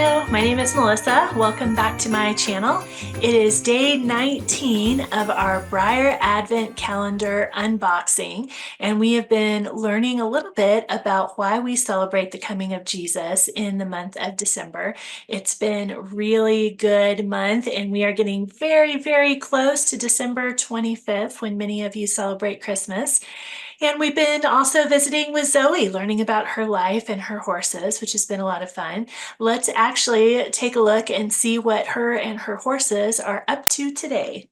Hello, my name is Melissa. Welcome back to my channel. It is day 19 of our Breyer Advent Calendar unboxing, and we have been learning a little bit about why we celebrate the coming of Jesus in the month of December. It's been a really good month, and we are getting very, very close to December 25th when many of you celebrate Christmas. And we've been also visiting with Zoe, learning about her life and her horses, which has been a lot of fun. Let's actually take a look and see what her and her horses are up to today.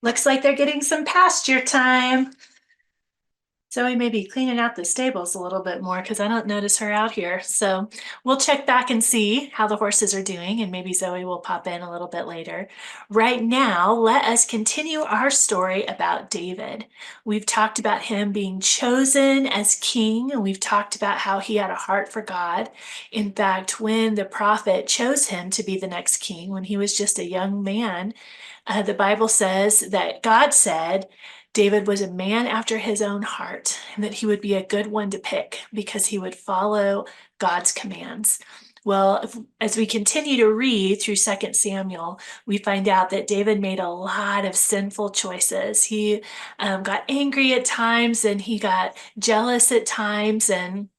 Looks like they're getting some pasture time. Zoe may be cleaning out the stables a little bit more because I don't notice her out here. So we'll check back and see how the horses are doing, and maybe Zoe will pop in a little bit later. Right now, let us continue our story about David. We've talked about him being chosen as king, and we've talked about how he had a heart for God. In fact, when the prophet chose him to be the next king, when he was just a young man, the Bible says that God said, David was a man after his own heart, and that he would be a good one to pick because he would follow God's commands. Well, as we continue to read through 2 Samuel, we find out that David made a lot of sinful choices. He got angry at times, and he got jealous at times, and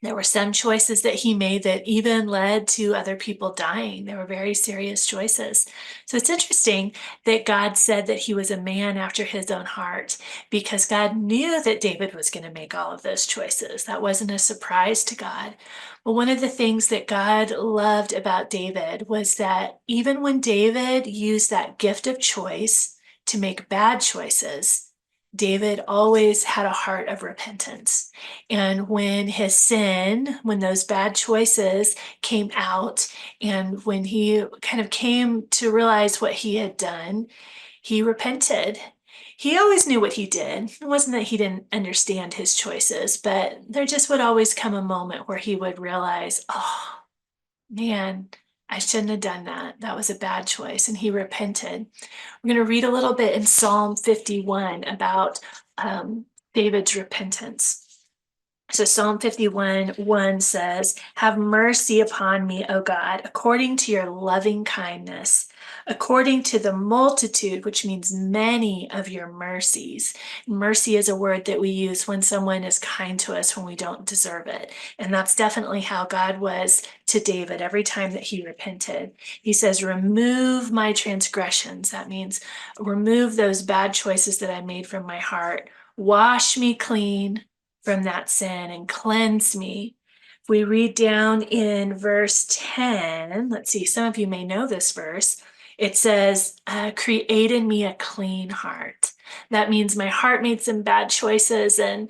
there were some choices that he made that even led to other people dying. They were very serious choices. So it's interesting that God said that he was a man after his own heart because God knew that David was going to make all of those choices. That wasn't a surprise to God. Well, one of the things that God loved about David was that even when David used that gift of choice to make bad choices, David always had a heart of repentance. And when his sin, when those bad choices came out, and when he kind of came to realize what he had done, he repented. He always knew what he did. It wasn't that he didn't understand his choices, but there just would always come a moment where he would realize, oh, man, I shouldn't have done that. That was a bad choice. And he repented. We're going to read a little bit in Psalm 51 about David's repentance. So Psalm 51:1 says, Have mercy upon me, O God, according to your loving kindness, according to the multitude, which means many of your mercies. Mercy is a word that we use when someone is kind to us when we don't deserve it. And that's definitely how God was to David every time that he repented. He says, Remove my transgressions. That means remove those bad choices that I made from my heart. Wash me clean from that sin and cleanse me. If we read down in verse 10, let's see, some of you may know this verse. It says, Create in me a clean heart. That means my heart made some bad choices, and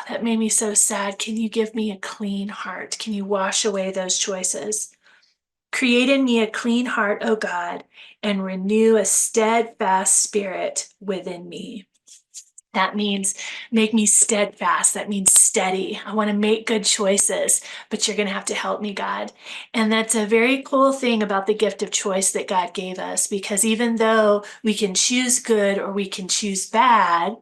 that made me so sad. Can you give me a clean heart? Can you wash away those choices? Create in me a clean heart, O God, and renew a steadfast spirit within me. That means make me steadfast. That means steady. I want to make good choices, but you're going to have to help me, God. And that's a very cool thing about the gift of choice that God gave us, because even though we can choose good or we can choose bad,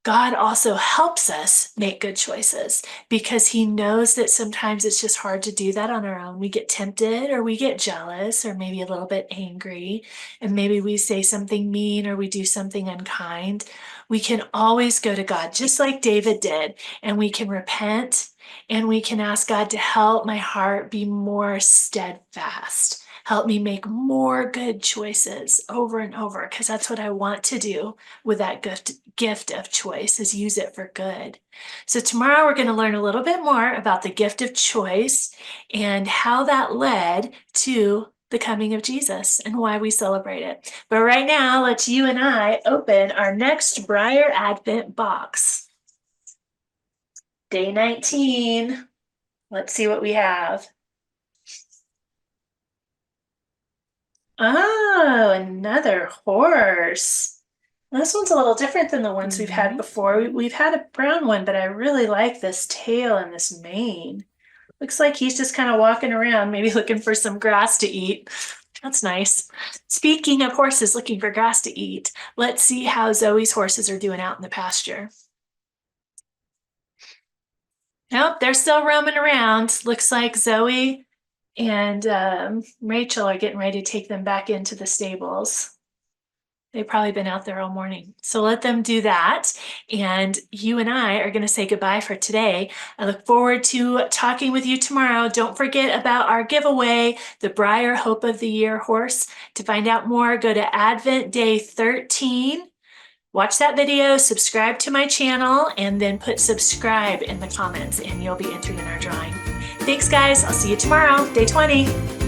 God also helps us make good choices because he knows that sometimes it's just hard to do that on our own. We get tempted or we get jealous or maybe a little bit angry, and maybe we say something mean or we do something unkind. We can always go to God, just like David did, and we can repent and we can ask God to help my heart be more steadfast. Help me make more good choices over and over, because that's what I want to do with that gift of choice, is use it for good. So tomorrow we're going to learn a little bit more about the gift of choice and how that led to the coming of Jesus and why we celebrate it. But right now, let's you and I open our next Breyer Advent box. Day 19. Let's see what we have. Oh, another horse. This one's a little different than the ones we've had before. We've had a brown one, but I really like this tail and this mane. Looks like he's just kind of walking around, maybe looking for some grass to eat. That's nice. Speaking of horses looking for grass to eat, let's see how Zoe's horses are doing out in the pasture. Nope, they're still roaming around. Looks like Zoe and Rachel are getting ready to take them back into the stables. They've probably been out there all morning. So let them do that. And you and I are going to say goodbye for today. I look forward to talking with you tomorrow. Don't forget about our giveaway, the Breyer Hope of the Year horse. To find out more, go to Advent Day 13. Watch that video, subscribe to my channel, and then put subscribe in the comments, and you'll be entered in our drawing. Thanks, guys. I'll see you tomorrow, day 20.